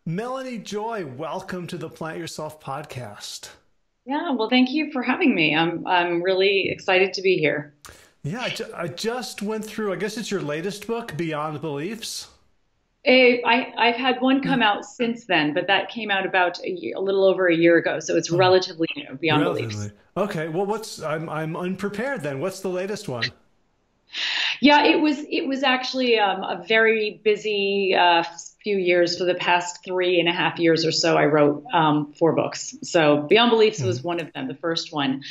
Melanie Joy, welcome to the Plant Yourself podcast. Yeah, well, thank you for having me. I'm really excited to be here. Yeah, I just went through, I guess it's your latest book, Beyond Beliefs. I've had one come out since then, but that came out about a little over a year ago, so it's Oh, relatively new, beyond beliefs. relatively. Okay, well, I'm unprepared then. What's the latest one? Yeah, it was actually a very busy few years. For the past 3.5 years or so, I wrote four books. So Beyond Beliefs was one of them, the first one,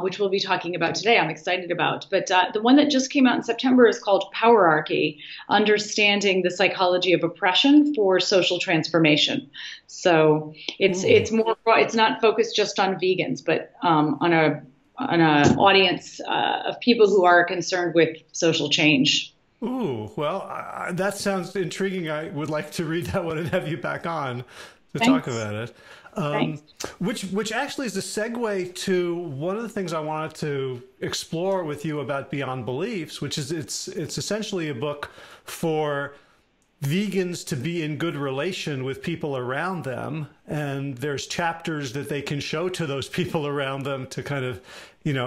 which we'll be talking about today. I'm excited about. But the one that just came out in September is called Powerarchy: Understanding the Psychology of Oppression for Social Transformation. So Ooh, it's not focused just on vegans, but on an audience of people who are concerned with social change. ooh. Well, that sounds intriguing. I would like to read that one and have you back on to talk Thanks. about it. Thanks. Which actually is a segue to one of the things I wanted to explore with you about Beyond Beliefs, which is it's essentially a book for vegans to be in good relation with people around them, and there's chapters that they can show to those people around them to kind of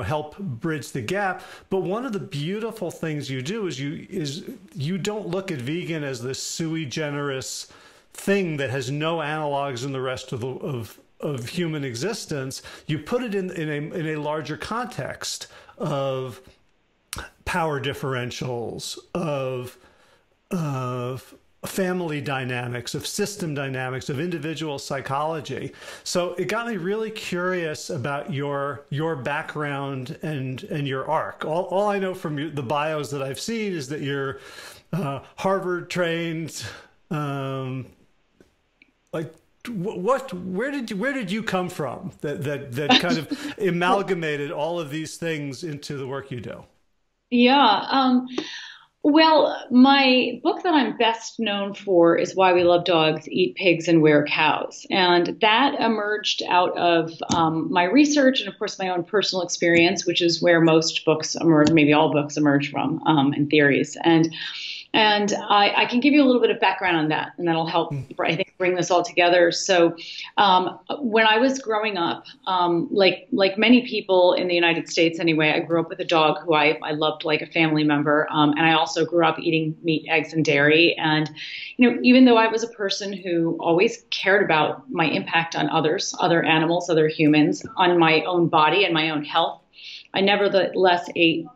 help bridge the gap. But one of the beautiful things you do is you don't look at vegan as this sui generis thing that has no analogs in the rest of of human existence. You put it in a larger context of power differentials, of family dynamics, of system dynamics, of individual psychology. So it got me really curious about your background and your arc. All I know from the bios that I've seen is that you're Harvard trained. Like where did you come from that kind of amalgamated all of these things into the work you do? Yeah. Well, my book that I'm best known for is Why We Love Dogs, Eat Pigs, and Wear Cows. And that emerged out of my research and, of course, my own personal experience, which is where most books emerge, maybe all books emerge from, and theories. And I can give you a little bit of background on that, and that'll help, I think, bring this all together. So, when I was growing up, like many people in the United States anyway, I grew up with a dog who I loved like a family member, and I also grew up eating meat, eggs, and dairy. And even though I was a person who always cared about my impact on others, other animals, other humans, on my own body and my own health, I nevertheless ate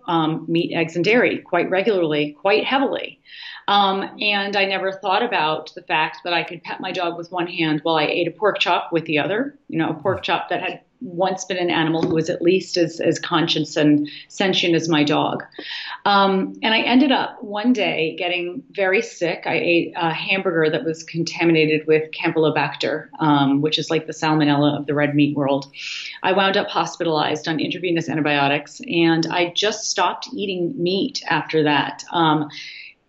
meat, eggs, and dairy quite regularly, quite heavily. And I never thought about the fact that I could pet my dog with one hand while I ate a pork chop with the other, a pork chop that had once been an animal who was at least as conscious and sentient as my dog. And I ended up one day getting very sick. I ate a hamburger that was contaminated with Campylobacter, which is like the salmonella of the red meat world. I wound up hospitalized on intravenous antibiotics, and I just stopped eating meat after that,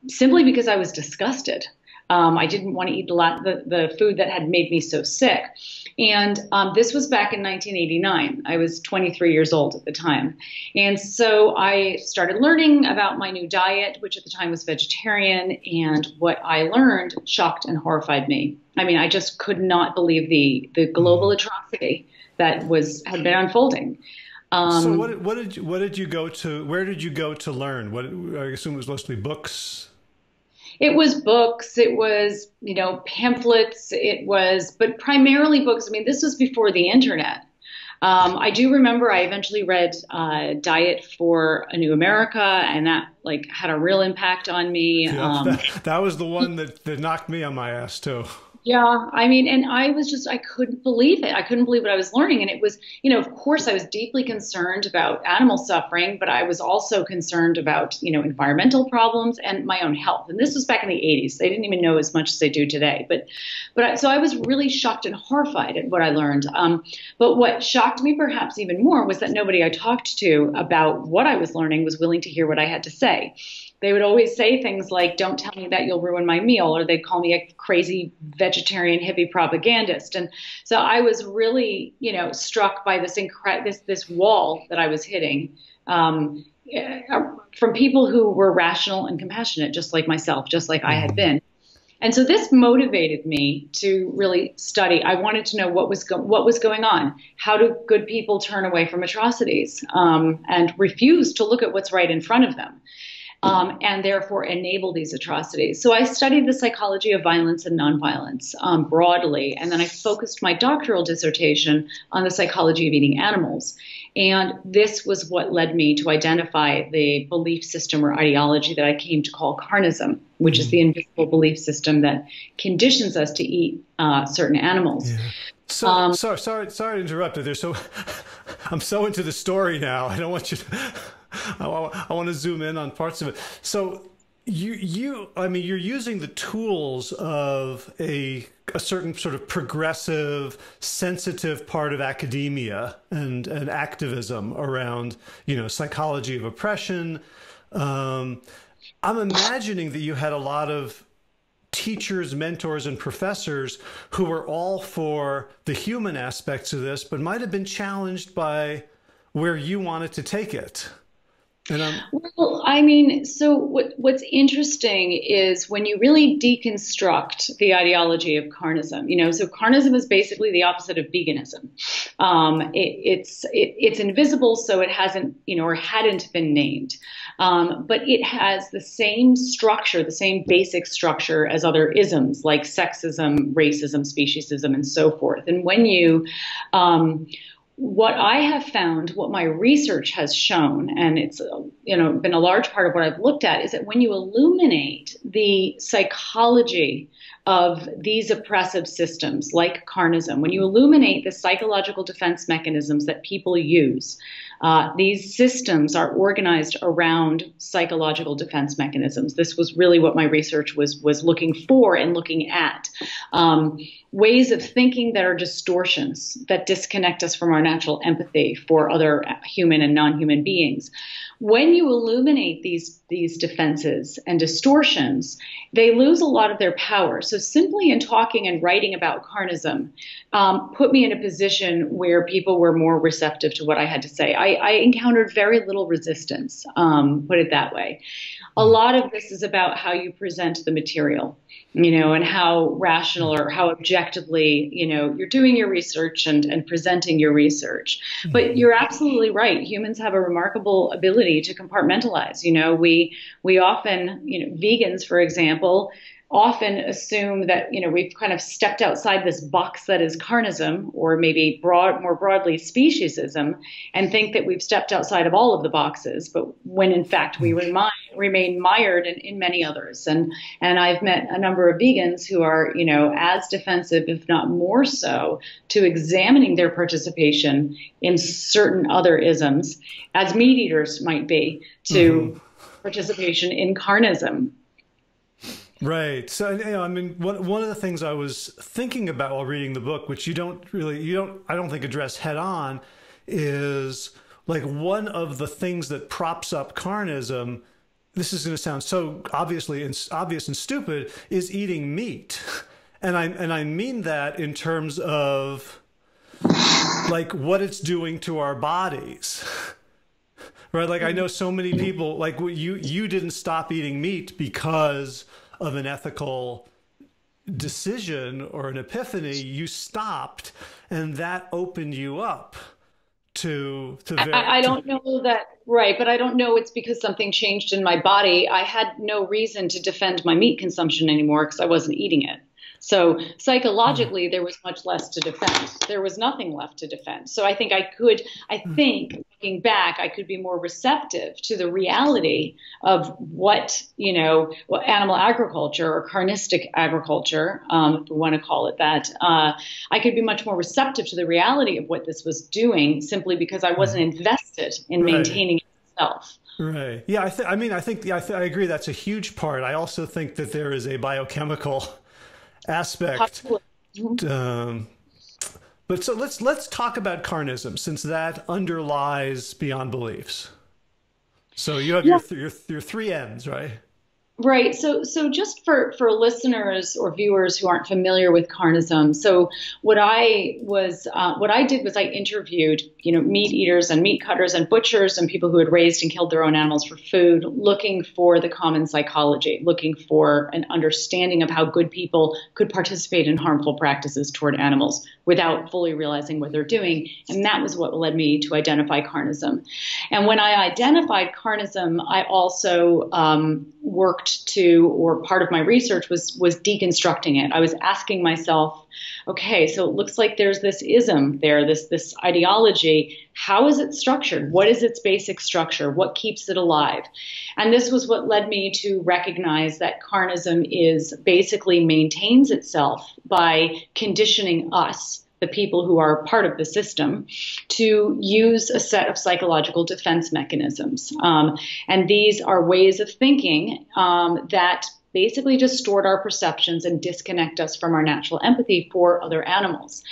simply because I was disgusted. I didn't want to eat the food that had made me so sick. And this was back in 1989. I was 23 years old at the time. And so I started learning about my new diet, which at the time was vegetarian. And what I learned shocked and horrified me. I mean, I just could not believe the global atrocity that had been unfolding. So Um, what did you go to? Where did you go to learn? What I assume it was mostly books. It was books, it was, pamphlets, but primarily books. I mean, this was before the internet. I do remember I eventually read Diet for a New America, and that like had a real impact on me. Yep, that was the one that knocked me on my ass too. Yeah, I mean, and I couldn't believe it. I couldn't believe what I was learning. And it was, of course, I was deeply concerned about animal suffering, but I was also concerned about, environmental problems and my own health. And this was back in the 80s. They didn't even know as much as they do today. So I was really shocked and horrified at what I learned. But what shocked me perhaps even more was that nobody I talked to about what I was learning was willing to hear what I had to say. They would always say things like, "Don't tell me that you'll ruin my meal," or they'd call me a crazy vegetarian hippie propagandist. And so I was really, struck by this wall that I was hitting, from people who were rational and compassionate, just like myself, just like I had been. And so this motivated me to really study. I wanted to know what was going on. How do good people turn away from atrocities and refuse to look at what's right in front of them? And therefore enable these atrocities. So I studied the psychology of violence and nonviolence broadly, and then I focused my doctoral dissertation on the psychology of eating animals. And this was what led me to identify the belief system or ideology that I came to call Carnism, which is the invisible belief system that conditions us to eat certain animals. Yeah. So, sorry to interrupt. I'm so into the story now. I don't want you to, I want to zoom in on parts of it. So I mean, you're using the tools of a certain sort of progressive, sensitive part of academia and activism around, psychology of oppression. I'm imagining that you had a lot of teachers, mentors, and professors who were all for the human aspects of this, but might have been challenged by where you wanted to take it. Well, I mean, so what's interesting is when you really deconstruct the ideology of Carnism, so Carnism is basically the opposite of veganism. It's invisible, so it hasn't, or hadn't been named. But it has the same structure, the same basic structure as other isms like sexism, racism, speciesism, and so forth. And when you what I have found, what my research has shown, and it's been a large part of what I've looked at, is that when you illuminate the psychology of these oppressive systems like Carnism, when you illuminate the psychological defense mechanisms that people use, these systems are organized around psychological defense mechanisms. This was really what my research was looking for and looking at. Ways of thinking that are distortions that disconnect us from our natural empathy for other human and non-human beings. When you illuminate these defenses and distortions, they lose a lot of their power. So simply in talking and writing about Carnism put me in a position where people were more receptive to what I had to say. I encountered very little resistance, put it that way. A lot of this is about how you present the material, and how rational or how objectively, you're doing your research and presenting your research. But you're absolutely right. Humans have a remarkable ability to compartmentalize. We often, vegans, for example, often assume that, we've kind of stepped outside this box that is Carnism, or maybe more broadly speciesism, and think that we've stepped outside of all of the boxes, but when in fact we remain mired in many others. And I've met a number of vegans who are, as defensive, if not more so, to examining their participation in certain other isms, as meat eaters might be, to participation in Carnism. Right. So, I mean, one of the things I was thinking about while reading the book, which I don't think address head on, is like one of the things that props up Carnism. This is going to sound so obvious and stupid, is eating meat. And I mean that in terms of like what it's doing to our bodies. Right. Like I know so many people, like you didn't stop eating meat because of an ethical decision or an epiphany. You stopped, and that opened you up to I don't know that, right, but I don't know it's because something changed in my body. I had no reason to defend my meat consumption anymore because I wasn't eating it. So psychologically, there was much less to defend. There was nothing left to defend. So I think looking back, I could be more receptive to the reality of what animal agriculture or carnistic agriculture, if we want to call it that. I could be much more receptive to the reality of what this was doing simply because I wasn't invested in maintaining it itself. Right. Yeah. I agree. That's a huge part. I also think that there is a biochemical aspect. But so let's talk about Carnism, since that underlies beyond beliefs. So you have your three ends, right? Right. So just for listeners or viewers who aren't familiar with Carnism, so what I did was I interviewed, meat eaters and meat cutters and butchers and people who had raised and killed their own animals for food, looking for the common psychology, looking for an understanding of how good people could participate in harmful practices toward animals without fully realizing what they're doing. And that was what led me to identify Carnism. And when I identified Carnism, I also worked to, or part of my research was deconstructing it. I was asking myself, okay, so it looks like there's this ism there, this ideology. How is it structured? What is its basic structure? What keeps it alive? And this was what led me to recognize that Carnism basically maintains itself by conditioning us, the people who are part of the system, to use a set of psychological defense mechanisms. And these are ways of thinking that basically distort our perceptions and disconnect us from our natural empathy for other animals.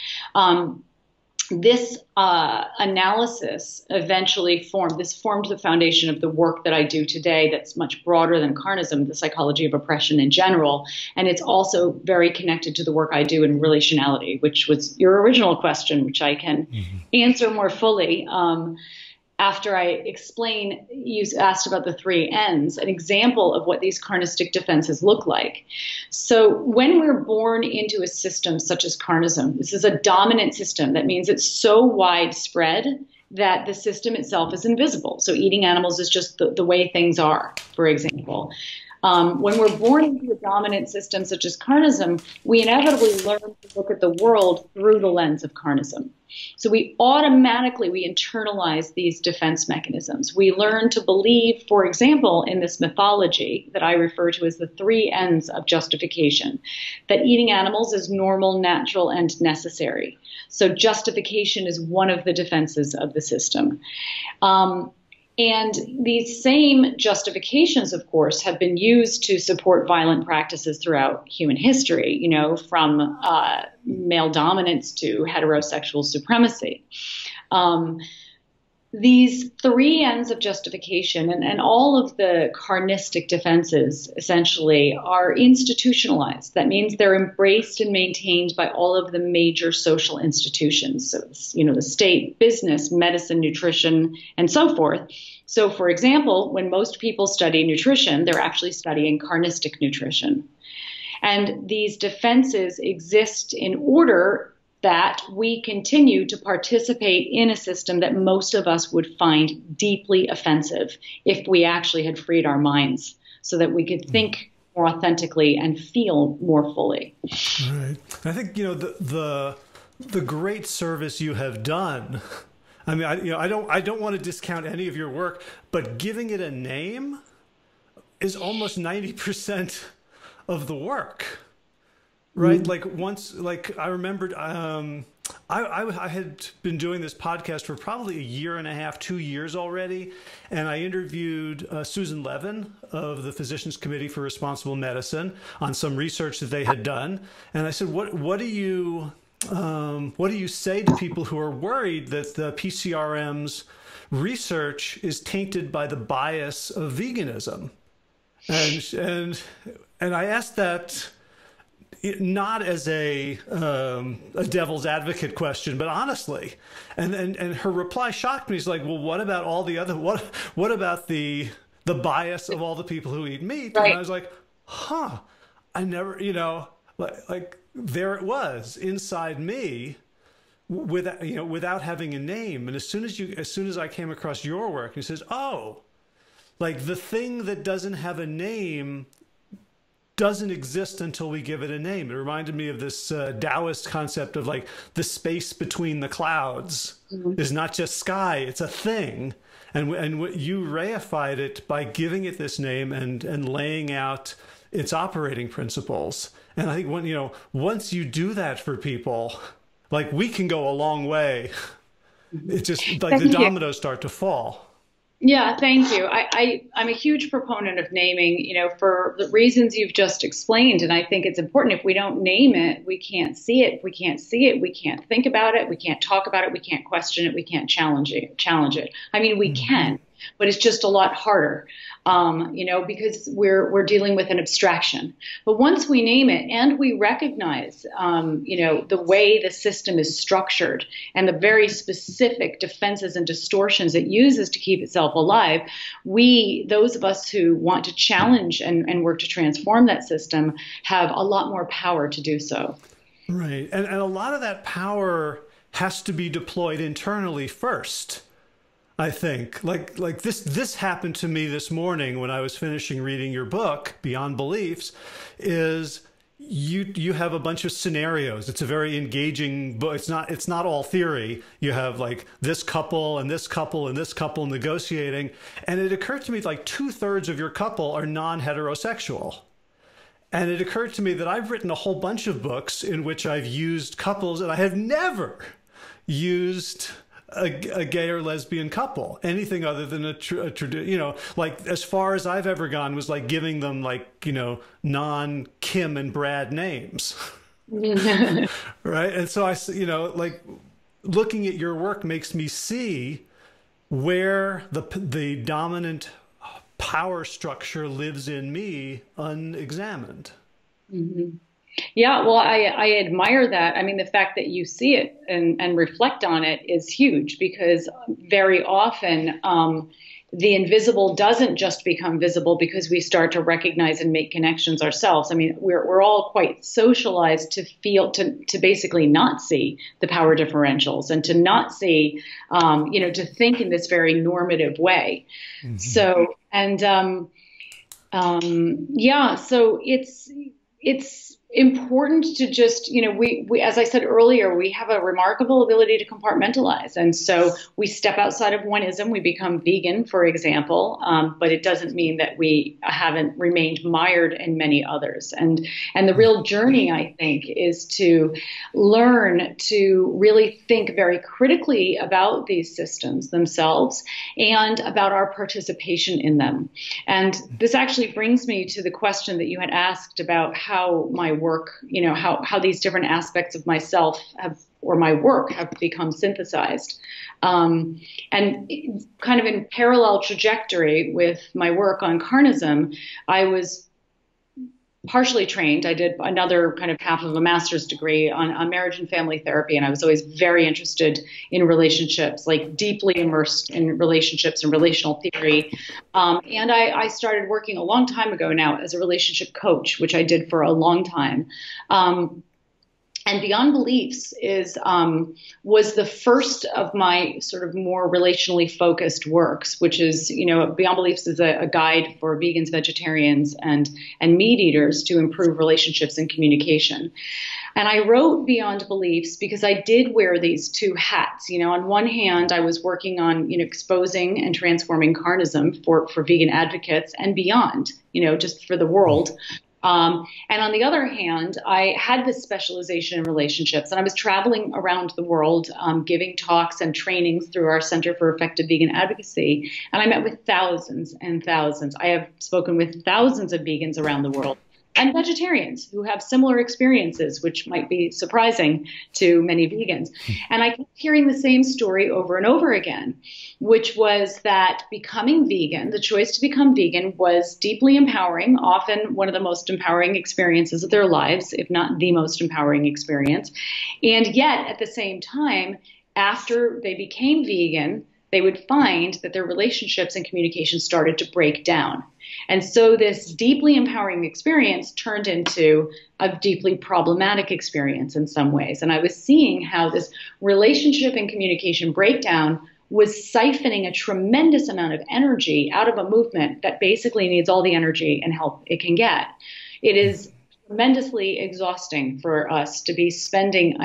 This analysis eventually formed the foundation of the work that I do today that's much broader than Carnism, the psychology of oppression in general. And it's also very connected to the work I do in relationality, which was your original question, which I can answer more fully. After I explain, you asked about the three N's, an example of what these carnistic defenses look like. So when we're born into a system such as Carnism, this is a dominant system. That means it's so widespread that the system itself is invisible. So eating animals is just the way things are, for example. When we're born into a dominant system such as Carnism, we inevitably learn to look at the world through the lens of Carnism. So we internalize these defense mechanisms. We learn to believe, for example, in this mythology that I refer to as the three N's of justification, that eating animals is normal, natural, and necessary. So justification is one of the defenses of the system. And these same justifications, of course, have been used to support violent practices throughout human history, from male dominance to heterosexual supremacy. These three ends of justification and all of the carnistic defenses essentially are institutionalized. That means they're embraced and maintained by all of the major social institutions. So, the state, business, medicine, nutrition, and so forth. So, for example, when most people study nutrition, they're actually studying carnistic nutrition. And these defenses exist in order that we continue to participate in a system that most of us would find deeply offensive if we actually had freed our minds so that we could think more authentically and feel more fully. Right. I think, the great service you have done. I mean, I don't want to discount any of your work, but giving it a name is almost 90% of the work. Right. I remembered, I had been doing this podcast for probably a year and a half, 2 years already. And I interviewed Susan Levin of the Physicians Committee for Responsible Medicine on some research that they had done. And I said, what do you say to people who are worried that the PCRM's research is tainted by the bias of veganism? And I asked that not as a devil's advocate question, but honestly. And her reply shocked me. She's like, well, what about all the other, what about the bias of all the people who eat meat? Right. And I was like, I never, like there it was inside me without having a name. And as soon as I came across your work, he says, oh, like the thing that doesn't have a name doesn't exist until we give it a name. It reminded me of this Taoist concept of like the space between the clouds is not just sky, it's a thing. And what you reified it by giving it this name and laying out its operating principles. And I think once you do that for people, like we can go a long way. It's just like the dominoes start to fall. Yeah, thank you. I'm a huge proponent of naming, for the reasons you've just explained. And I think it's important. If we don't name it, we can't see it. If we can't see it, we can't think about it. We can't talk about it. We can't question it. We can't challenge it. I mean, we can, but it's just a lot harder, because we're dealing with an abstraction. But once we name it and we recognize, the way the system is structured and the very specific defenses and distortions it uses to keep itself alive, those of us who want to challenge and work to transform that system, have a lot more power to do so. Right. And a lot of that power has to be deployed internally first, I think. Like this happened to me this morning when I was finishing reading your book, Beyond Beliefs, is you have a bunch of scenarios. It's a very engaging book. It's not all theory. You have like this couple and this couple and this couple negotiating. And it occurred to me like 2/3 of your couple are non-heterosexual. And it occurred to me that I've written a whole bunch of books in which I've used couples, and I have never used a gay or lesbian couple, anything other than like as far as I've ever gone was like giving them like, non-Kim and Brad names. Right. And so like looking at your work makes me see where the dominant power structure lives in me unexamined. Mm-hmm. Yeah, well, I admire that. I mean, the fact that you see it and reflect on it is huge, because very often the invisible doesn't just become visible because we start to recognize and make connections ourselves. I mean, we're all quite socialized to basically not see the power differentials and to not see, to think in this very normative way. Mm-hmm. So, and so it's important to just, we, as I said earlier, we have a remarkable ability to compartmentalize. And so we step outside of oneism, we become vegan, for example, but it doesn't mean that we haven't remained mired in many others. And the real journey, I think, is to learn to really think very critically about these systems themselves and about our participation in them. And this actually brings me to the question that you had asked about how my work, how these different aspects of myself my work have become synthesized. And kind of in parallel trajectory with my work on Carnism, I was partially trained. I did another kind of half of a master's degree on marriage and family therapy. And I was always very interested in relationships, like deeply immersed in relationships and relational theory. And I started working a long time ago now as a relationship coach, which I did for a long time. And Beyond Beliefs was the first of my sort of more relationally focused works, which is, Beyond Beliefs is a guide for vegans, vegetarians, and meat eaters to improve relationships and communication. And I wrote Beyond Beliefs because I did wear these two hats. On one hand, I was working on, exposing and transforming Carnism for vegan advocates and beyond, just for the world. And on the other hand, I had this specialization in relationships, and I was traveling around the world, giving talks and trainings through our Center for Effective Vegan Advocacy. And I met with thousands and thousands. I have spoken with thousands of vegans around the world and vegetarians who have similar experiences, which might be surprising to many vegans. And I kept hearing the same story over and over again, which was that becoming vegan, the choice to become vegan, was deeply empowering, often one of the most empowering experiences of their lives, if not the most empowering experience. And yet, at the same time, after they became vegan, they would find that their relationships and communication started to break down. And so this deeply empowering experience turned into a deeply problematic experience in some ways. And I was seeing how this relationship and communication breakdown was siphoning a tremendous amount of energy out of a movement that basically needs all the energy and help it can get. It is tremendously exhausting for us to be spending,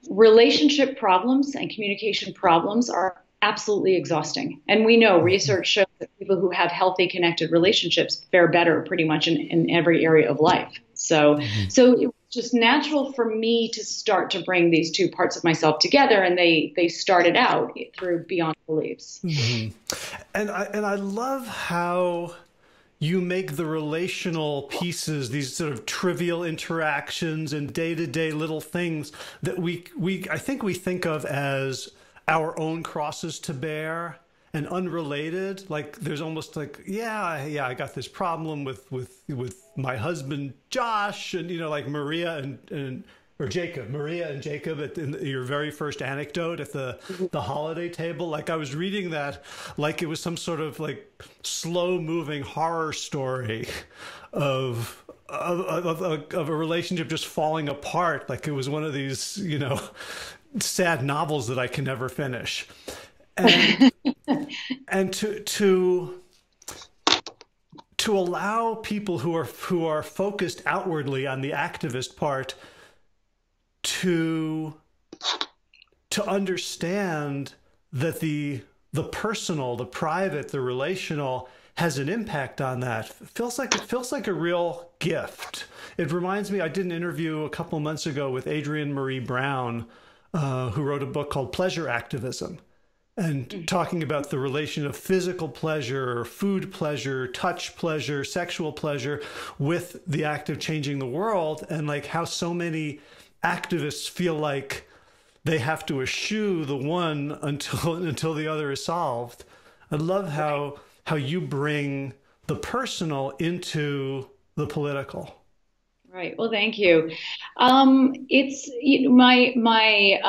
relationship problems and communication problems are absolutely exhausting. And we know research shows that people who have healthy, connected relationships fare better pretty much in every area of life. So it was just natural for me to start to bring these two parts of myself together. And they started out through Beyond Beliefs. Mm-hmm. And I love how you make the relational pieces, these sort of trivial interactions and day-to-day little things that I think we think of as our own crosses to bear and unrelated. Like there's almost like, yeah, I got this problem with my husband Josh, and like Maria and or Jacob, Maria and Jacob in your very first anecdote at the holiday table. Like I was reading that like it was some sort of like slow moving horror story of a relationship just falling apart. Like it was one of these, sad novels that I can never finish. And and to allow people who are focused outwardly on the activist part to understand that the personal, the private, the relational has an impact on that. It feels like a real gift. It reminds me, I did an interview a couple months ago with Adrienne Marie Brown, who wrote a book called Pleasure Activism, and talking about the relation of physical pleasure, food pleasure, touch pleasure, sexual pleasure with the act of changing the world, and like how so many activists feel like they have to eschew the one until the other is solved. I love how you bring the personal into the political. Right. Well, thank you. It's my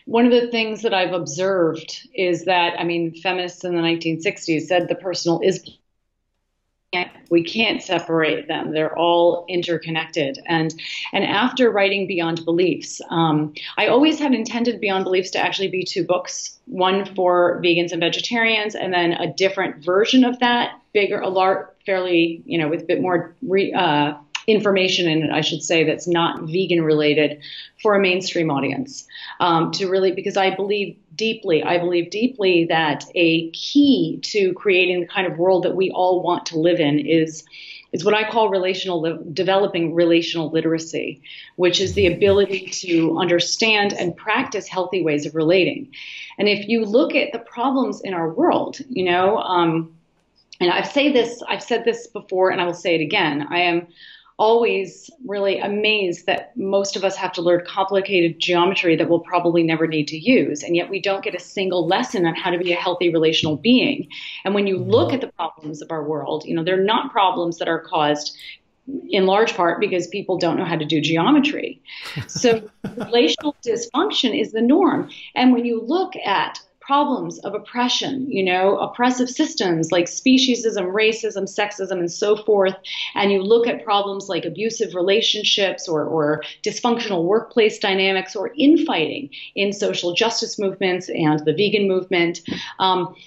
one of the things that I've observed is that, feminists in the 1960s said the personal is, we can't separate them. They're all interconnected. And after writing Beyond Beliefs, I always had intended Beyond Beliefs to actually be two books, one for vegans and vegetarians, and then a different version of that, bigger, fairly, with a bit more information in it, I should say, that's not vegan related for a mainstream audience. Because I believe deeply that a key to creating the kind of world that we all want to live in is what I call developing relational literacy, which is the ability to understand and practice healthy ways of relating. And if you look at the problems in our world, and I've said this before and I will say it again, I am always really amazed that most of us have to learn complicated geometry that we'll probably never need to use. And yet we don't get a single lesson on how to be a healthy relational being. And when you look at the problems of our world, they're not problems that are caused in large part because people don't know how to do geometry. So relational dysfunction is the norm. And when you look at problems of oppression, oppressive systems like speciesism, racism, sexism, and so forth, and you look at problems like abusive relationships or dysfunctional workplace dynamics or infighting in social justice movements and the vegan movement,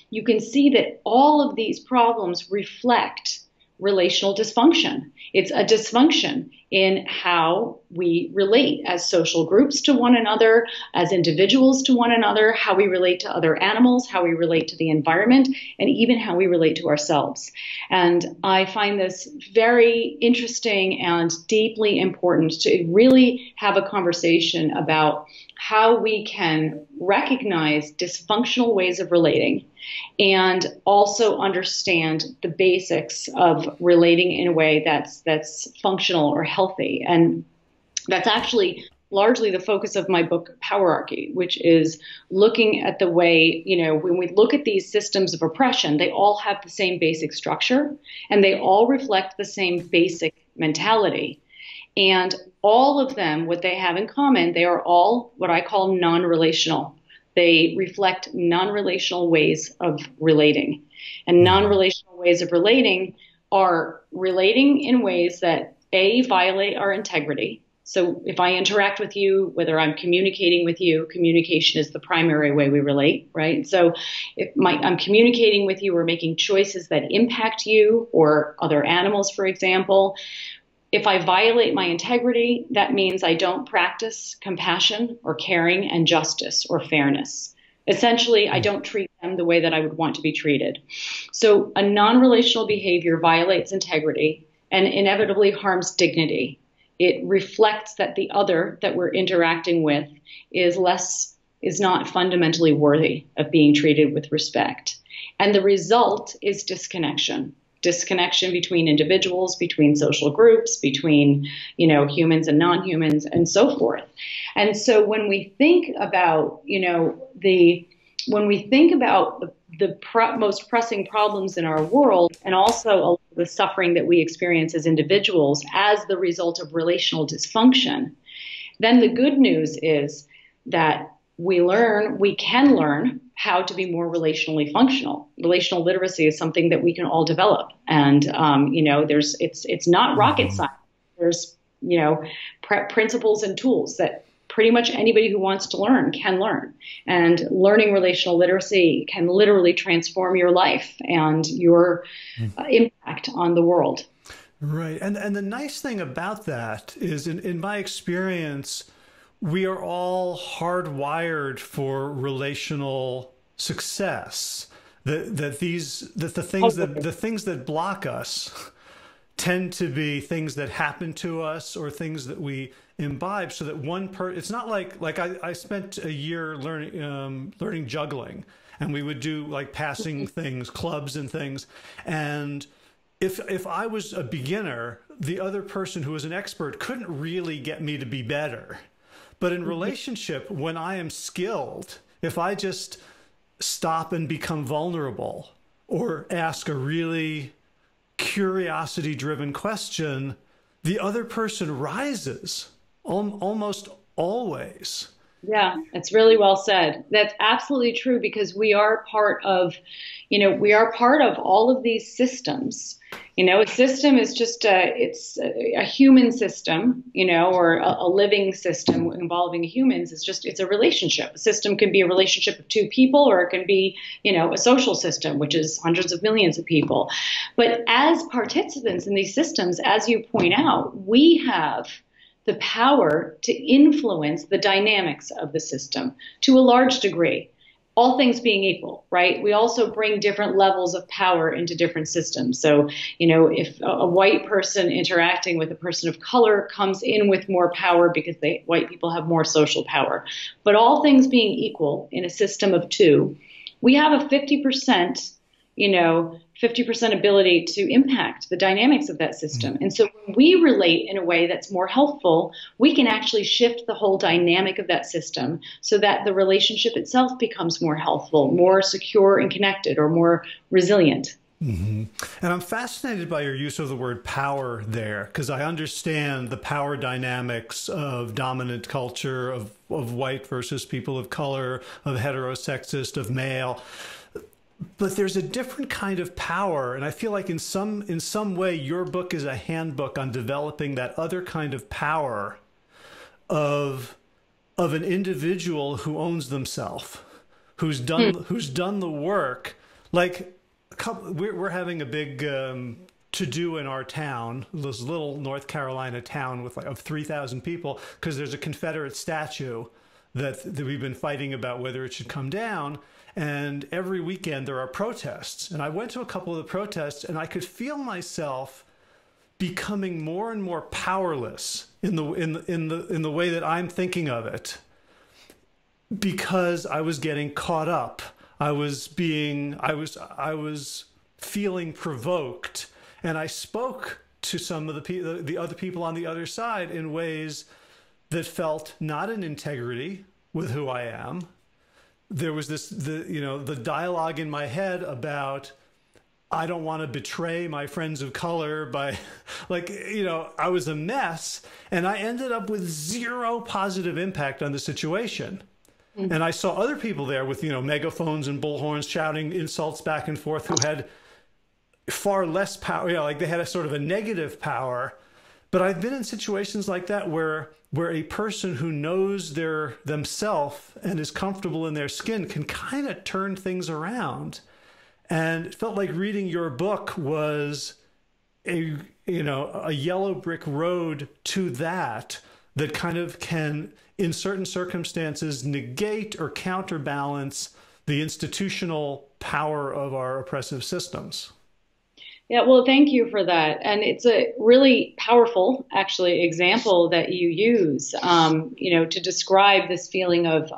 you can see that all of these problems reflect relational dysfunction. It's a dysfunction in how we relate as social groups to one another, as individuals to one another, how we relate to other animals, how we relate to the environment, and even how we relate to ourselves. And I find this very interesting and deeply important to really have a conversation about how we can recognize dysfunctional ways of relating and also understand the basics of relating in a way that's functional or healthy. And that's actually largely the focus of my book, Powerarchy, which is looking at the way, when we look at these systems of oppression, they all have the same basic structure and they all reflect the same basic mentality. And all of them, what they have in common, they are all what I call non-relational. They reflect non-relational ways of relating. And non-relational ways of relating are relating in ways that, A, violate our integrity. So if I interact with you, whether I'm communicating with you, communication is the primary way we relate, right? So if I'm communicating with you or making choices that impact you or other animals, for example, if I violate my integrity, that means I don't practice compassion or caring and justice or fairness. Essentially, I don't treat them the way that I would want to be treated. So a non-relational behavior violates integrity and inevitably harms dignity. It reflects that the other that we're interacting with is not fundamentally worthy of being treated with respect. And the result is disconnection between individuals, between social groups, between, humans and non-humans and so forth. And so when we think about, the when we think about the most pressing problems in our world, and also the suffering that we experience as individuals as the result of relational dysfunction, then the good news is that we can learn how to be more relationally functional. Relational literacy is something that we can all develop. And, it's not rocket science. There's, principles and tools that pretty much anybody who wants to learn can learn. And learning relational literacy can literally transform your life and your impact on the world. Right. And the nice thing about that is, in my experience, we are all hardwired for relational success. The things that block us tend to be things that happen to us or things that we imbibe. So that it's not like I spent a year learning juggling, and we would do like passing things, clubs and things, and if I was a beginner, the other person who was an expert couldn't really get me to be better. But in relationship, when I am skilled, if I just stop and become vulnerable or ask a really curiosity-driven question, the other person rises almost always. Yeah, that's really well said. That's absolutely true, because we are part of all of these systems. A system is just it's a human system, or a living system involving humans. It's a relationship. A system can be a relationship of two people, or it can be, a social system, which is hundreds of millions of people. But as participants in these systems, as you point out, we have the power to influence the dynamics of the system to a large degree, all things being equal, right? We also bring different levels of power into different systems. So, if a white person interacting with a person of color comes in with more power because white people have more social power. But all things being equal in a system of two, we have a 50%, 50% ability to impact the dynamics of that system. And so when we relate in a way that's more helpful, we can actually shift the whole dynamic of that system so that the relationship itself becomes more healthful, more secure and connected, or more resilient. And I'm fascinated by your use of the word power there, because I understand the power dynamics of dominant culture, of white versus people of color, of heterosexist, of male. But there's a different kind of power, and I feel like in some way your book is a handbook on developing that other kind of power of an individual who owns themselves, who's done the work. Like we're having a big to-do in our town, this little North Carolina town of 3,000 people, because there's a Confederate statue that we've been fighting about whether it should come down. And every weekend there are protests. And I went to a couple of the protests, and I could feel myself becoming more and more powerless in the way that I'm thinking of it, because I was getting caught up. I was feeling provoked, and I spoke to some of the other people on the other side in ways that felt not in integrity with who I am. There was the dialogue in my head about, I don't want to betray my friends of color by, I was a mess, and I ended up with zero positive impact on the situation. And I saw other people there with, megaphones and bullhorns shouting insults back and forth, who had far less power, they had a sort of a negative power. But I've been in situations like that where a person who knows themselves and is comfortable in their skin can kind of turn things around. And it felt like reading your book was a yellow brick road to that kind of can, in certain circumstances, negate or counterbalance the institutional power of our oppressive systems. Yeah, well, thank you for that. And it's a really powerful, actually, example that you use, to describe this feeling of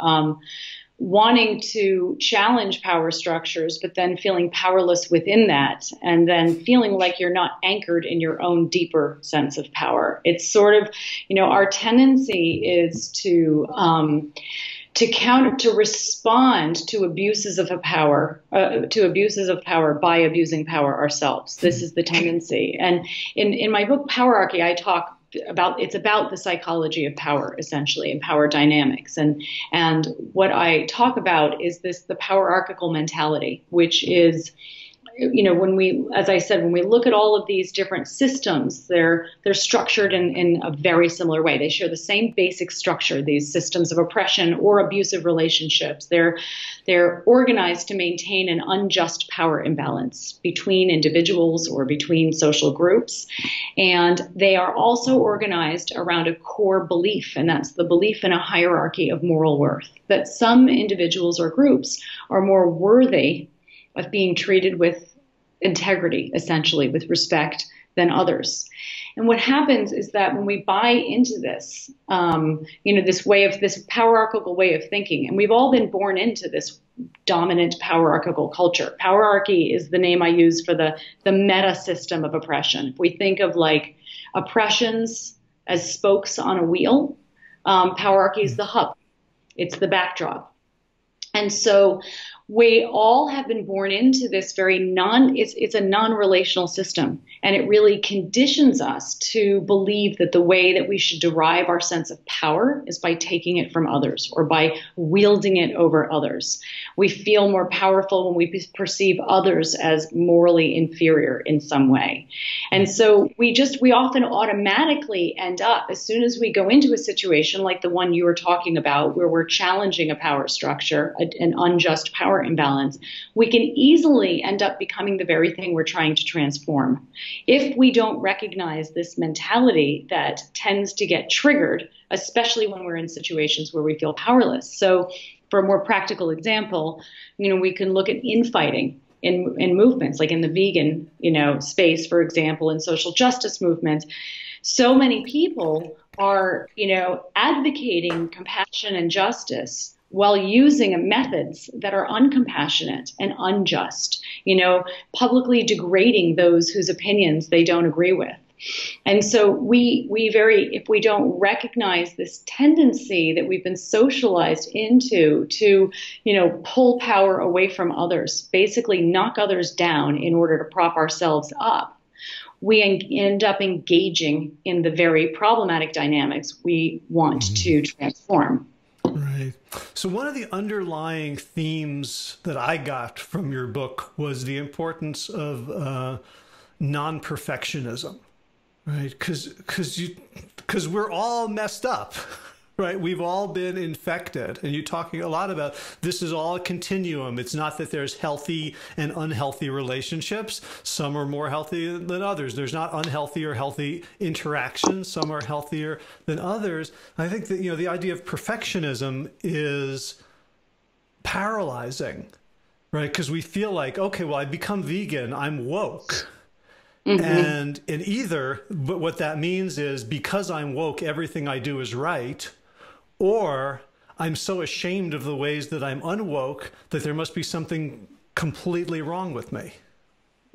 wanting to challenge power structures, but then feeling powerless within that, and then feeling like you're not anchored in your own deeper sense of power. It's sort of, our tendency is to to respond to abuses of power by abusing power ourselves. This is the tendency. And in my book Powerarchy, I talk about the psychology of power, essentially, and power dynamics. And what I talk about is the powerarchical mentality, which is, as I said, when we look at all of these different systems, they're structured in a very similar way. They share the same basic structure, these systems of oppression or abusive relationships. They're organized to maintain an unjust power imbalance between individuals or between social groups. And they are also organized around a core belief, and that's the belief in a hierarchy of moral worth, that some individuals or groups are more worthy of being treated with integrity, essentially, with respect, than others. And what happens is that when we buy into this, this powerarchical way of thinking, and we've all been born into this dominant powerarchical culture. Powerarchy is the name I use for the meta system of oppression. If we think of like oppressions as spokes on a wheel, powerarchy is the hub. It's the backdrop. And so we all have been born into this it's a non-relational system, and it really conditions us to believe that the way that we should derive our sense of power is by taking it from others or by wielding it over others. We feel more powerful when we perceive others as morally inferior in some way. And so we often automatically end up, as soon as we go into a situation like the one you were talking about, where we're challenging a power structure, an unjust power imbalance, we can easily end up becoming the very thing we're trying to transform. If we don't recognize this mentality that tends to get triggered, especially when we're in situations where we feel powerless. So for a more practical example, we can look at infighting in movements, like in the vegan, space, for example, in social justice movements. So many people are, advocating compassion and justice while using methods that are uncompassionate and unjust, publicly degrading those whose opinions they don't agree with. And so if we don't recognize this tendency that we've been socialized into to, pull power away from others, basically knock others down in order to prop ourselves up, we end up engaging in the very problematic dynamics we want to transform. Right. So one of the underlying themes that I got from your book was the importance of non-perfectionism, right? Because we're all messed up, right? We've all been infected. And you're talking a lot about this is all a continuum. It's not that there's healthy and unhealthy relationships. Some are more healthy than others. There's not unhealthy or healthy interactions. Some are healthier than others. I think that, the idea of perfectionism is paralyzing, right? Because we feel like, okay, well, I become vegan, I'm woke. Mm-hmm. But what that means is because I'm woke, everything I do is right. Or I'm so ashamed of the ways that I'm unwoke that there must be something completely wrong with me.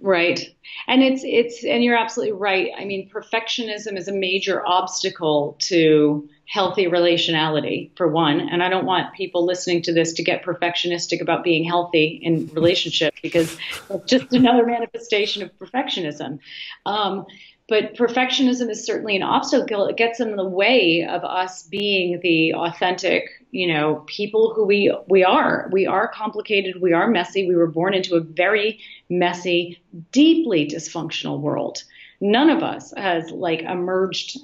Right. And and you're absolutely right. I mean, perfectionism is a major obstacle to healthy relationality, for one. And I don't want people listening to this to get perfectionistic about being healthy in relationship, because it's just another manifestation of perfectionism. But perfectionism is certainly an obstacle. It gets in the way of us being the authentic, people who we are. We are complicated. We are messy. We were born into a very messy, deeply dysfunctional world. None of us has emerged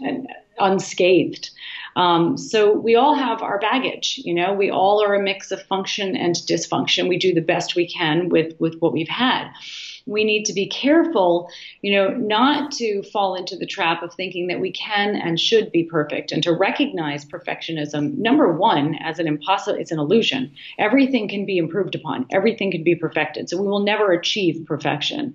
unscathed. So we all have our baggage. We all are a mix of function and dysfunction. We do the best we can with what we've had. We need to be careful, not to fall into the trap of thinking that we can and should be perfect, and to recognize perfectionism, number one, as it's an illusion. Everything can be improved upon. Everything can be perfected. So we will never achieve perfection.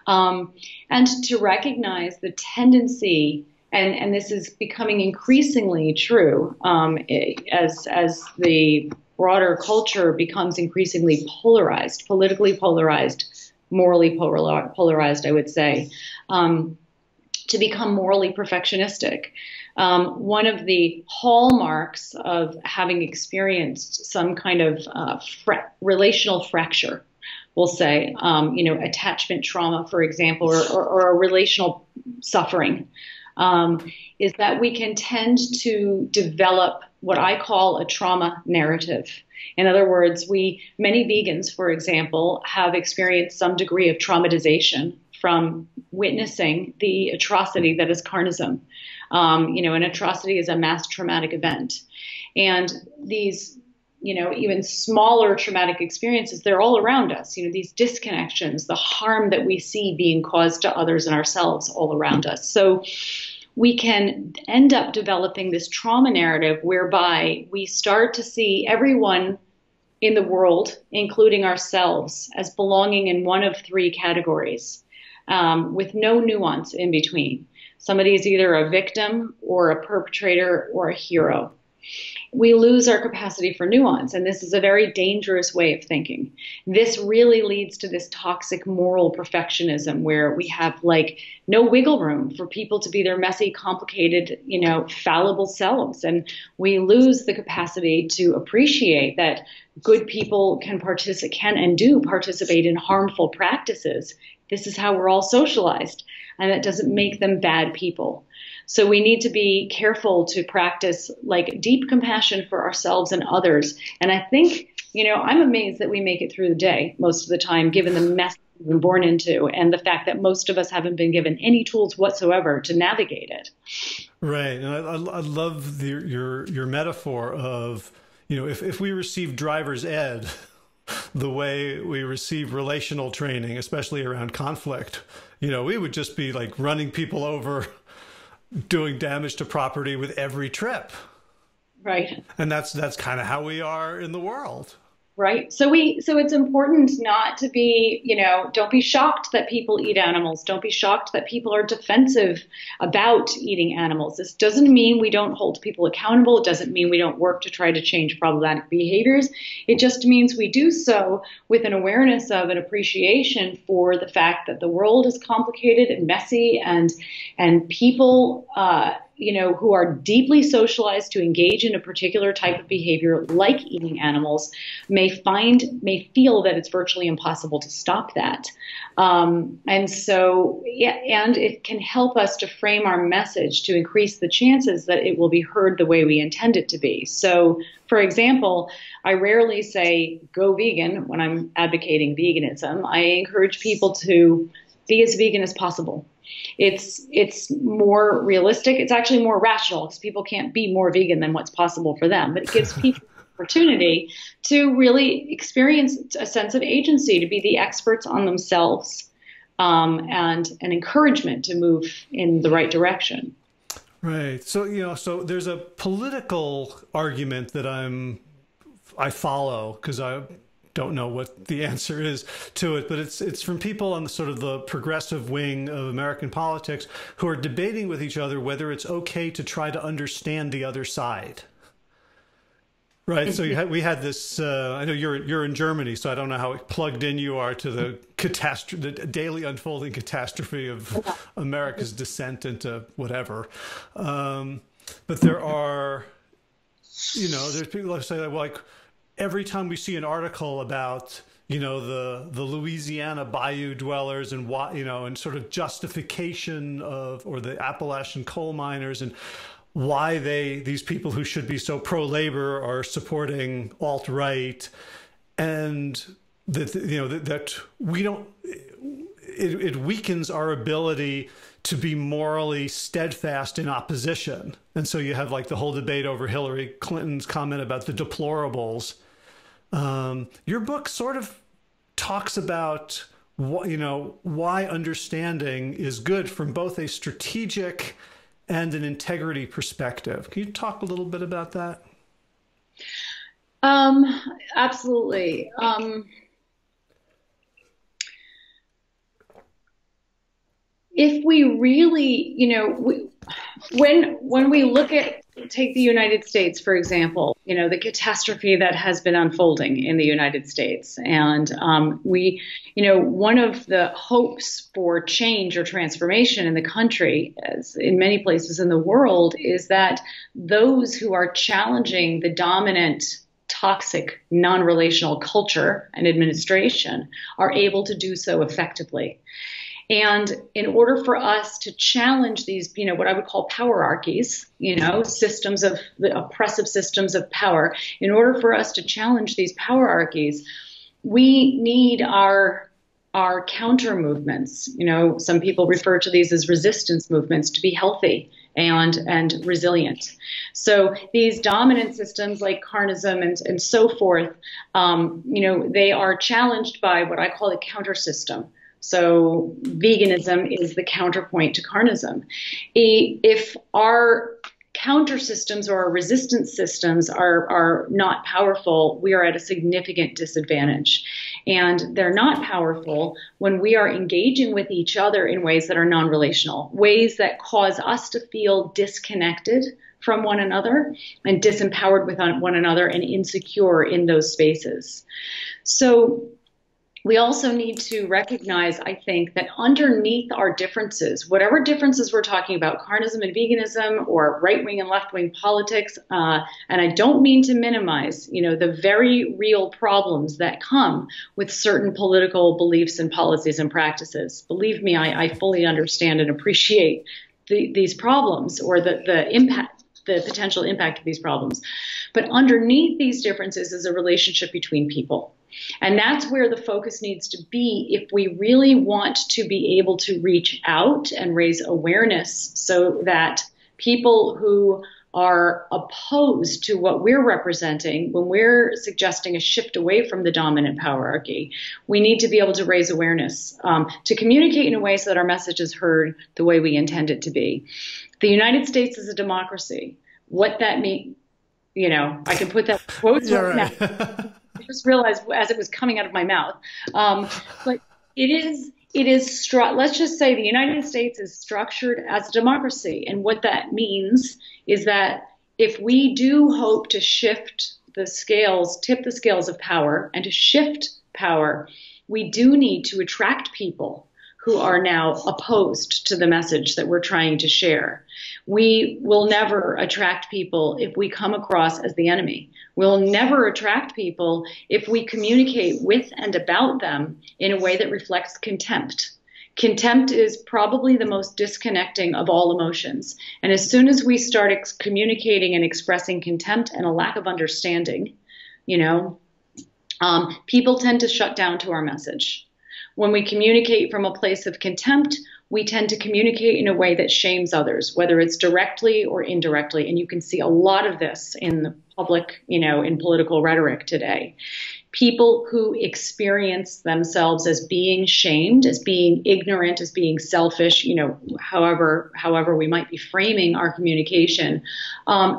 And to recognize the tendency, and this is becoming increasingly true as the broader culture becomes increasingly polarized, politically polarized, morally polarized, I would say, to become morally perfectionistic. One of the hallmarks of having experienced some kind of relational fracture, we'll say, attachment trauma, for example, or a relational suffering, is that we can tend to develop what I call a trauma narrative. In other words, many vegans, for example, have experienced some degree of traumatization from witnessing the atrocity that is carnism. An atrocity is a mass traumatic event. And these, even smaller traumatic experiences, they're all around us. These disconnections, the harm that we see being caused to others and ourselves all around us. So we can end up developing this trauma narrative whereby we start to see everyone in the world, including ourselves, as belonging in one of three categories, with no nuance in between. Somebody is either a victim or a perpetrator or a hero. We lose our capacity for nuance, and this is a very dangerous way of thinking. This really leads to this toxic moral perfectionism where we have no wiggle room for people to be their messy, complicated, fallible selves. And we lose the capacity to appreciate that good people can and do participate in harmful practices. This is how we're all socialized, and that doesn't make them bad people. So we need to be careful to practice deep compassion for ourselves and others. And I think, I'm amazed that we make it through the day most of the time, given the mess we've been born into and the fact that most of us haven't been given any tools whatsoever to navigate it. Right. And I love your metaphor of, if we receive driver's ed the way we receive relational training, especially around conflict, we would just be running people over, doing damage to property with every trip. Right. And that's kind of how we are in the world. Right. So it's important not to be, don't be shocked that people eat animals. Don't be shocked that people are defensive about eating animals. This doesn't mean we don't hold people accountable. It doesn't mean we don't work to try to change problematic behaviors. It just means we do so with an awareness of an appreciation for the fact that the world is complicated and messy, and people, who are deeply socialized to engage in a particular type of behavior, like eating animals, may feel that it's virtually impossible to stop that. And it can help us to frame our message to increase the chances that it will be heard the way we intend it to be. So, for example, I rarely say go vegan when I'm advocating veganism. I encourage people to be as vegan as possible. It's more realistic. It's actually more rational because people can't be more vegan than what's possible for them. But it gives people the opportunity to really experience a sense of agency, to be the experts on themselves, and an encouragement to move in the right direction. Right. So, so there's a political argument that I follow because I don't know what the answer is to it, but it's from people on the sort of the progressive wing of American politics who are debating with each other whether it's okay to try to understand the other side. Right. So we had this. I know you're in Germany, so I don't know how plugged in you are to the daily unfolding catastrophe of America's descent into whatever. But there are, there's people who say every time we see an article about, the Louisiana bayou dwellers and why, and sort of justification of, or the Appalachian coal miners and why these people who should be so pro-labor are supporting alt-right, and that, that we don't, it weakens our ability to be morally steadfast in opposition. And so you have the whole debate over Hillary Clinton's comment about the deplorables. Your book sort of talks about why understanding is good from both a strategic and an integrity perspective. Can you talk a little bit about that? Absolutely. If we really, when we look at take the United States, for example, the catastrophe that has been unfolding in the United States. And one of the hopes for change or transformation in the country, as in many places in the world, is that those who are challenging the dominant toxic non-relational culture and administration are able to do so effectively. And in order for us to challenge these, what I would call power archies, systems of the oppressive systems of power, in order for us to challenge these power archies, we need our counter movements. Some people refer to these as resistance movements to be healthy and resilient. So these dominant systems like Carnism and so forth, they are challenged by what I call a counter system. So veganism is the counterpoint to Carnism. If our counter systems or our resistance systems are not powerful, we are at a significant disadvantage. And they're not powerful when we are engaging with each other in ways that are non-relational, ways that cause us to feel disconnected from one another and disempowered with one another and insecure in those spaces. So we also need to recognize, I think, that underneath our differences, whatever differences we're talking about, Carnism and veganism or right-wing and left-wing politics, and I don't mean to minimize, the very real problems that come with certain political beliefs and policies and practices. Believe me, I fully understand and appreciate these problems or the impact, the potential impact of these problems. But underneath these differences is a relationship between people. And that's where the focus needs to be if we really want to be able to reach out and raise awareness so that people who are opposed to what we're representing, when we're suggesting a shift away from the dominant powerarchy, we need to be able to raise awareness, to communicate in a way so that our message is heard the way we intend it to be. The United States is a democracy. What that means, I can put that in quotes right now. I just realized as it was coming out of my mouth. But let's just say the United States is structured as a democracy. And what that means is that if we do hope to shift the scales, tip the scales of power and to shift power, we do need to attract people who are now opposed to the message that we're trying to share. We will never attract people if we come across as the enemy. We'll never attract people if we communicate with and about them in a way that reflects contempt. Contempt is probably the most disconnecting of all emotions. And as soon as we start communicating and expressing contempt and a lack of understanding, people tend to shut down to our message. When we communicate from a place of contempt, we tend to communicate in a way that shames others, whether it's directly or indirectly. And you can see a lot of this in the public, in political rhetoric today. People who experience themselves as being shamed, as being ignorant, as being selfish, however we might be framing our communication.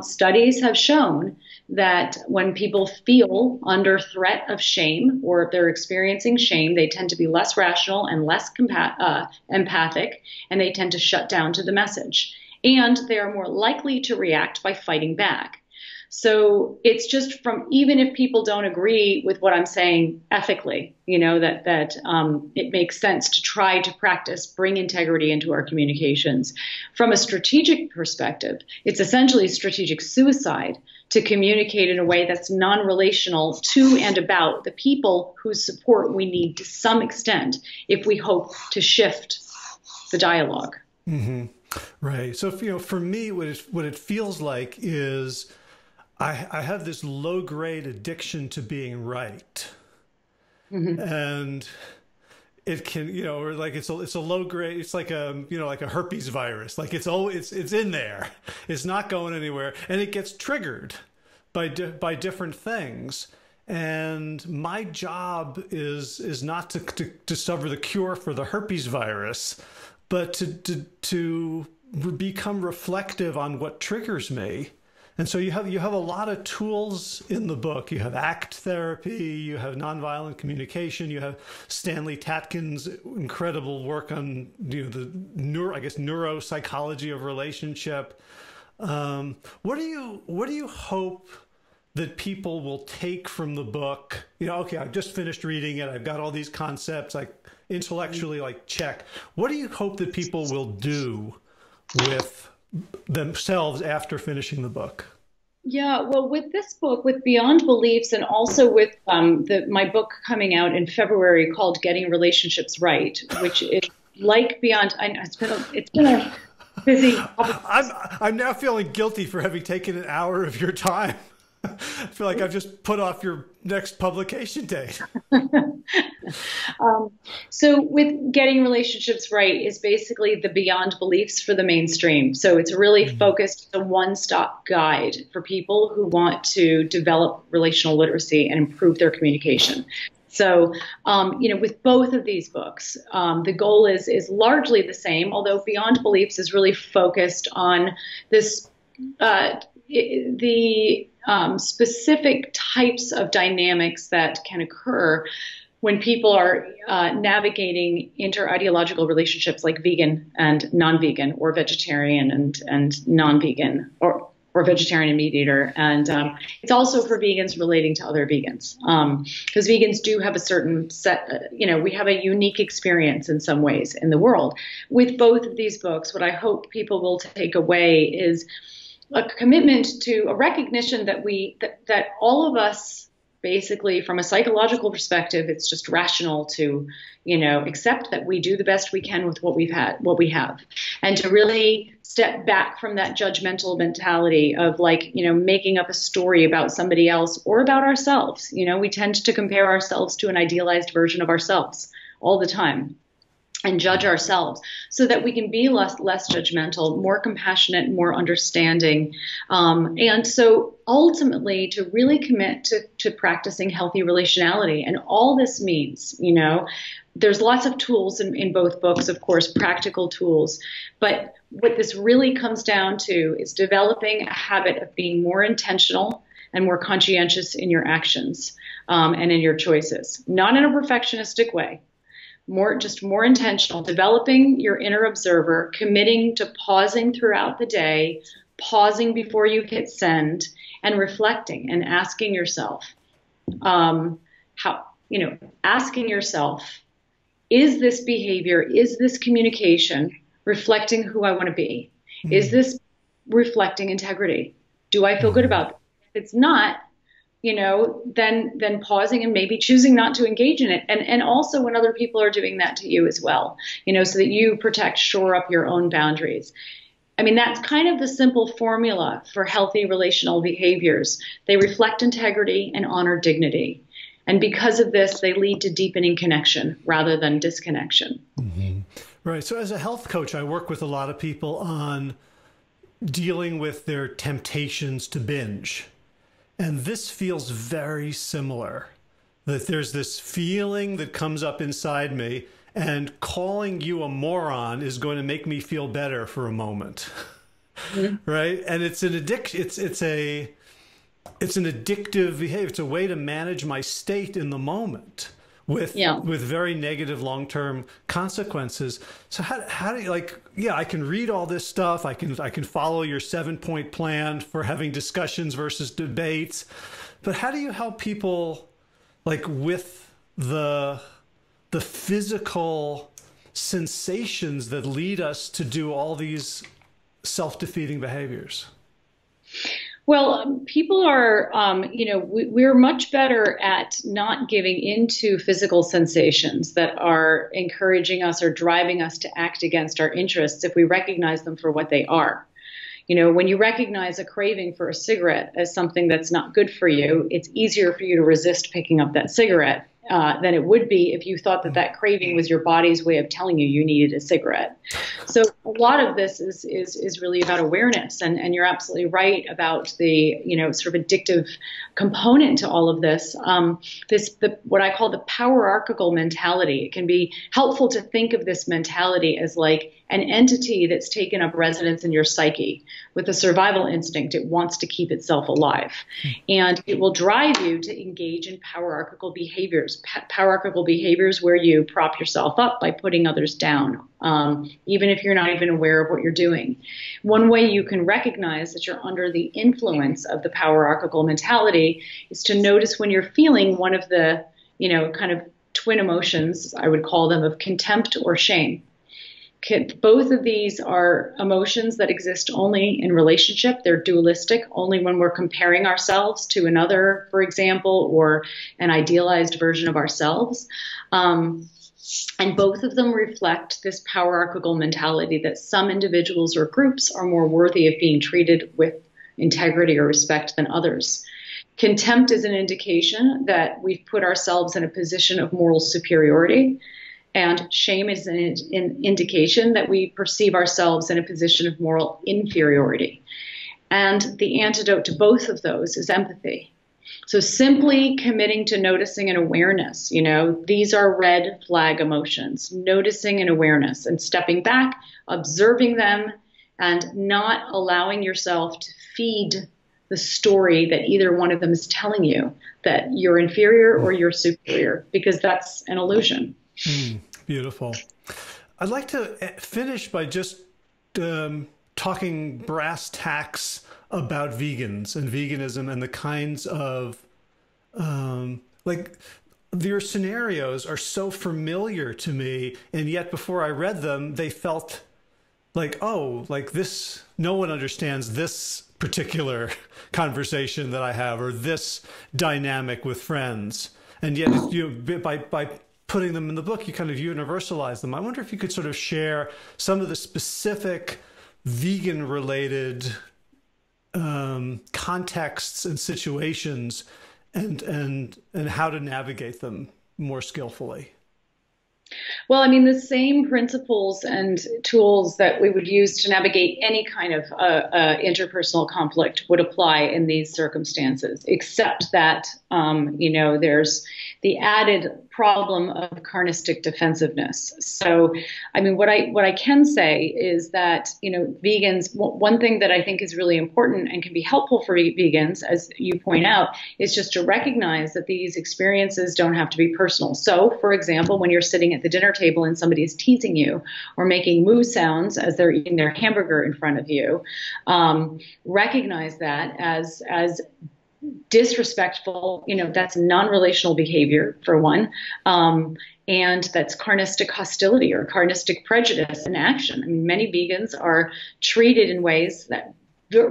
Studies have shown that when people feel under threat of shame or if they're experiencing shame, they tend to be less rational and less empathic, and they tend to shut down to the message. And they are more likely to react by fighting back. So it's just even if people don't agree with what I'm saying ethically, that it makes sense to try to bring integrity into our communications. From a strategic perspective, it's essentially strategic suicide to communicate in a way that's non-relational to and about the people whose support we need to some extent if we hope to shift the dialogue. Mm-hmm. Right. So, for me, what it feels like is I have this low-grade addiction to being right. Mm-hmm. And it can, or like it's a low grade, it's like like a herpes virus. Like it's in there. It's not going anywhere. And it gets triggered by different things. And my job is not to discover the cure for the herpes virus, but to become reflective on what triggers me. And so you have a lot of tools in the book. You have ACT therapy, you have nonviolent communication, you have Stanley Tatkin's incredible work on the neuropsychology of relationship. What do you hope that people will take from the book? You know, okay, I've just finished reading it. I've got all these concepts, like intellectually, like check. What do you hope that people will do with themselves after finishing the book? Yeah, well, with this book, with Beyond Beliefs, and also with my book coming out in February called Getting Relationships Right, which is like Beyond. It's been a busy. I'm now feeling guilty for having taken an hour of your time. I feel like I've just put off your next publication date. So with Getting Relationships Right is basically the Beyond Beliefs for the mainstream. So it's really focused on a one-stop guide for people who want to develop relational literacy and improve their communication. So, with both of these books, the goal is largely the same, although Beyond Beliefs is really focused on this, specific types of dynamics that can occur when people are navigating inter-ideological relationships like vegan and non-vegan, or vegetarian and non-vegan, or vegetarian and meat eater. And it's also for vegans relating to other vegans, because vegans do have a certain set, we have a unique experience in some ways in the world. With both of these books, what I hope people will take away is a commitment to a recognition that that all of us, basically from a psychological perspective, it's just rational to, accept that we do the best we can with what we have, and to really step back from that judgmental mentality of making up a story about somebody else or about ourselves. We tend to compare ourselves to an idealized version of ourselves all the time, and judge ourselves, so that we can be less judgmental, more compassionate, more understanding. And so ultimately to really commit to practicing healthy relationality. And all this means, there's lots of tools in both books, of course, practical tools. But what this really comes down to is developing a habit of being more intentional and more conscientious in your actions, and in your choices, not in a perfectionistic way. More intentional, developing your inner observer, committing to pausing throughout the day, pausing before you hit send, and reflecting and asking yourself, asking yourself, is this behavior, is this communication reflecting who I want to be? Mm-hmm. Is this reflecting integrity? Do I feel good about it? If it's not, then pausing and maybe choosing not to engage in it. And also when other people are doing that to you as well, so that you shore up your own boundaries. I mean, that's kind of the simple formula for healthy relational behaviors. They reflect integrity and honor dignity. And because of this, they lead to deepening connection rather than disconnection. Mm-hmm. Right. So as a health coach, I work with a lot of people on dealing with their temptations to binge. And this feels very similar, that there's this feeling that comes up inside me, and calling you a moron is going to make me feel better for a moment. Mm-hmm. Right? And it's an addictive behavior. It's a way to manage my state in the moment with very negative long-term consequences. So how do you, I can read all this stuff. I can follow your 7-point plan for having discussions versus debates, but how do you help people with the physical sensations that lead us to do all these self-defeating behaviors? Well, people are, we're much better at not giving into physical sensations that are encouraging us or driving us to act against our interests if we recognize them for what they are. When you recognize a craving for a cigarette as something that's not good for you, it's easier for you to resist picking up that cigarette than it would be if you thought that craving was your body's way of telling you needed a cigarette. So a lot of this is really about awareness, and you're absolutely right about the sort of addictive component to all of this. What I call the power-archical mentality. It can be helpful to think of this mentality as like an entity that's taken up residence in your psyche with a survival instinct. It wants to keep itself alive, and it will drive you to engage in power-archical behaviors, hierarchical behaviors where you prop yourself up by putting others down, even if you're not even aware of what you're doing. One way you can recognize that you're under the influence of the hierarchical mentality is to notice when you're feeling one of the, kind of twin emotions, I would call them, of contempt or shame. Both of these are emotions that exist only in relationship. They're dualistic, only when we're comparing ourselves to another, for example, or an idealized version of ourselves. And both of them reflect this hierarchical mentality that some individuals or groups are more worthy of being treated with integrity or respect than others. Contempt is an indication that we've put ourselves in a position of moral superiority. And shame is an indication that we perceive ourselves in a position of moral inferiority. And the antidote to both of those is empathy. So simply committing to noticing and awareness, these are red flag emotions, noticing and awareness, and stepping back, observing them, and not allowing yourself to feed the story that either one of them is telling you, that you're inferior or you're superior, because that's an illusion. Beautiful. I'd like to finish by just talking brass tacks about vegans and veganism and the kinds of, their scenarios are so familiar to me. And yet before I read them, they felt like, oh, like this, no one understands this particular conversation that I have, or this dynamic with friends. And yet, by putting them in the book, you kind of universalize them. I wonder if you could sort of share some of the specific vegan-related contexts and situations, and how to navigate them more skillfully. Well, I mean, the same principles and tools that we would use to navigate any kind of interpersonal conflict would apply in these circumstances, except that, there's the added problem of carnistic defensiveness. So, I mean, what I can say is that, vegans, one thing that I think is really important and can be helpful for vegans, as you point out, is just to recognize that these experiences don't have to be personal. So, for example, when you're sitting at the dinner table and somebody is teasing you or making moo sounds as they're eating their hamburger in front of you, recognize that as disrespectful. That's non-relational behavior, for one, and that's carnistic hostility or carnistic prejudice in action. I mean, many vegans are treated in ways that,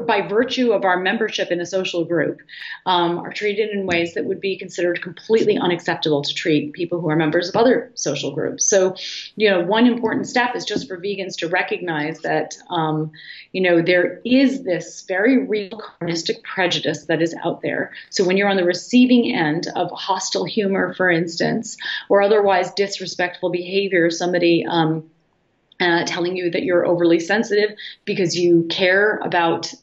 by virtue of our membership in a social group, are treated in ways that would be considered completely unacceptable to treat people who are members of other social groups. So, one important step is just for vegans to recognize that, there is this very real carnistic prejudice that is out there. So when you're on the receiving end of hostile humor, for instance, or otherwise disrespectful behavior, somebody telling you that you're overly sensitive because you care about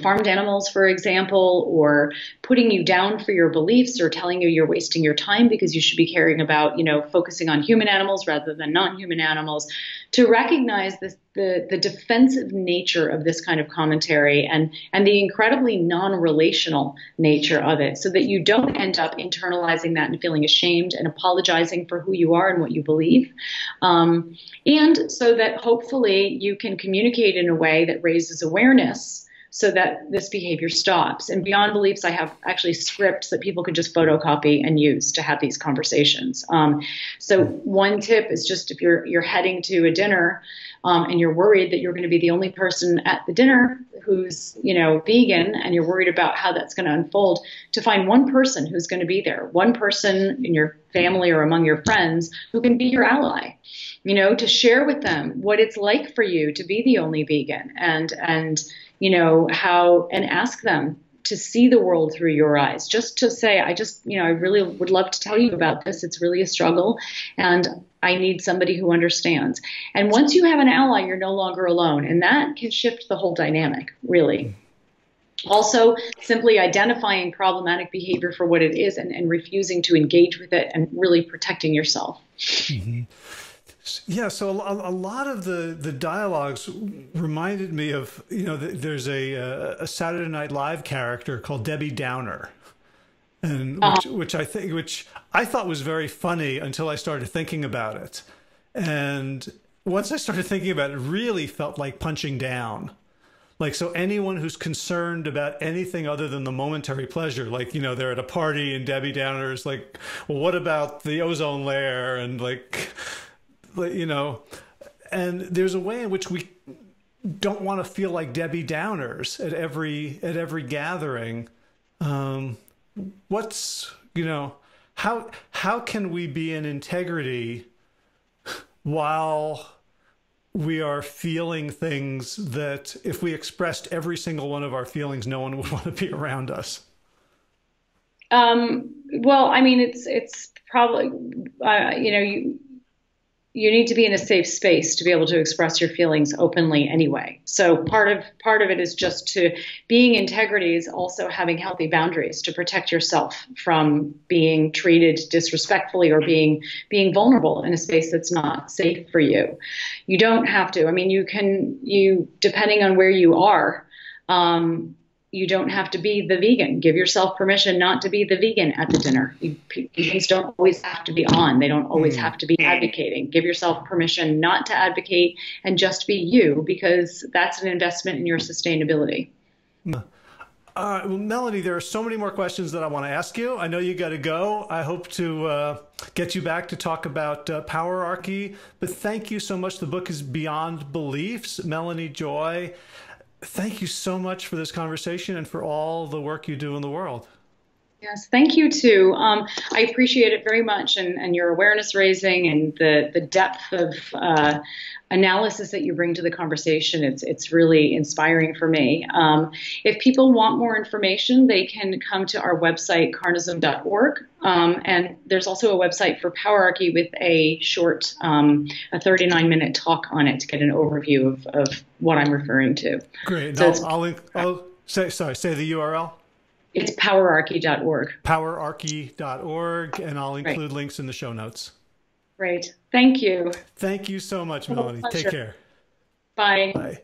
farmed animals, for example, or putting you down for your beliefs, or telling you you're wasting your time because you should be caring about, focusing on human animals rather than non-human animals. To recognize the defensive nature of this kind of commentary and the incredibly non-relational nature of it, so that you don't end up internalizing that and feeling ashamed and apologizing for who you are and what you believe. And so that hopefully you can communicate in a way that raises awareness so that this behavior stops. And Beyond Beliefs, I have actually scripts that people can just photocopy and use to have these conversations. So one tip is just, if you're heading to a dinner and you're worried that you're going to be the only person at the dinner who's, vegan, and you're worried about how that's going to unfold, to find one person who's going to be there, one person in your family or among your friends who can be your ally, to share with them what it's like for you to be the only vegan, and and ask them to see the world through your eyes. Just to say, I really would love to tell you about this. It's really a struggle, and I need somebody who understands. And once you have an ally, you're no longer alone, and that can shift the whole dynamic, really. Also, simply identifying problematic behavior for what it is and refusing to engage with it, and really protecting yourself. Mm-hmm. Yeah, so a lot of the dialogues reminded me of, there's a Saturday Night Live character called Debbie Downer. and which I thought was very funny until I started thinking about it. And once I started thinking about it, it really felt like punching down. Like, so anyone who's concerned about anything other than the momentary pleasure, like, you know, they're at a party and Debbie Downer's like, well, what about the ozone layer? And like, you know, and there's a way in which we don't want to feel like Debbie Downers at every gathering. What's, you know, how can we be in integrity while we are feeling things that if we expressed every single one of our feelings, no one would want to be around us? Well, I mean, it's probably, you know, you need to be in a safe space to be able to express your feelings openly anyway. So part of it is just to being integrity is also having healthy boundaries to protect yourself from being treated disrespectfully or being vulnerable in a space that's not safe for you. You don't have to. I mean, you depending on where you are, you don't have to be the vegan. Give yourself permission not to be the vegan at the dinner. Vegans don't always have to be on. They don't always have to be advocating. Give yourself permission not to advocate and just be you, because that's an investment in your sustainability. Well, Melanie, there are so many more questions that I want to ask you. I know you got to go. I hope to get you back to talk about powerarchy. But thank you so much. The book is Beyond Beliefs. Melanie Joy, thank you so much for this conversation and for all the work you do in the world. Yes, thank you too. I appreciate it very much, and your awareness raising and the depth of analysis that you bring to the conversation. It's really inspiring for me. If people want more information, they can come to our website, carnism.org. And there's also a website for powerarchy with a short, a 39-minute talk on it to get an overview of what I'm referring to. Great. So I'll say the URL. It's powerarchy.org. Powerarchy.org, and I'll include links in the show notes. Great. Thank you. Thank you so much, Melanie. Take care. Bye. Bye.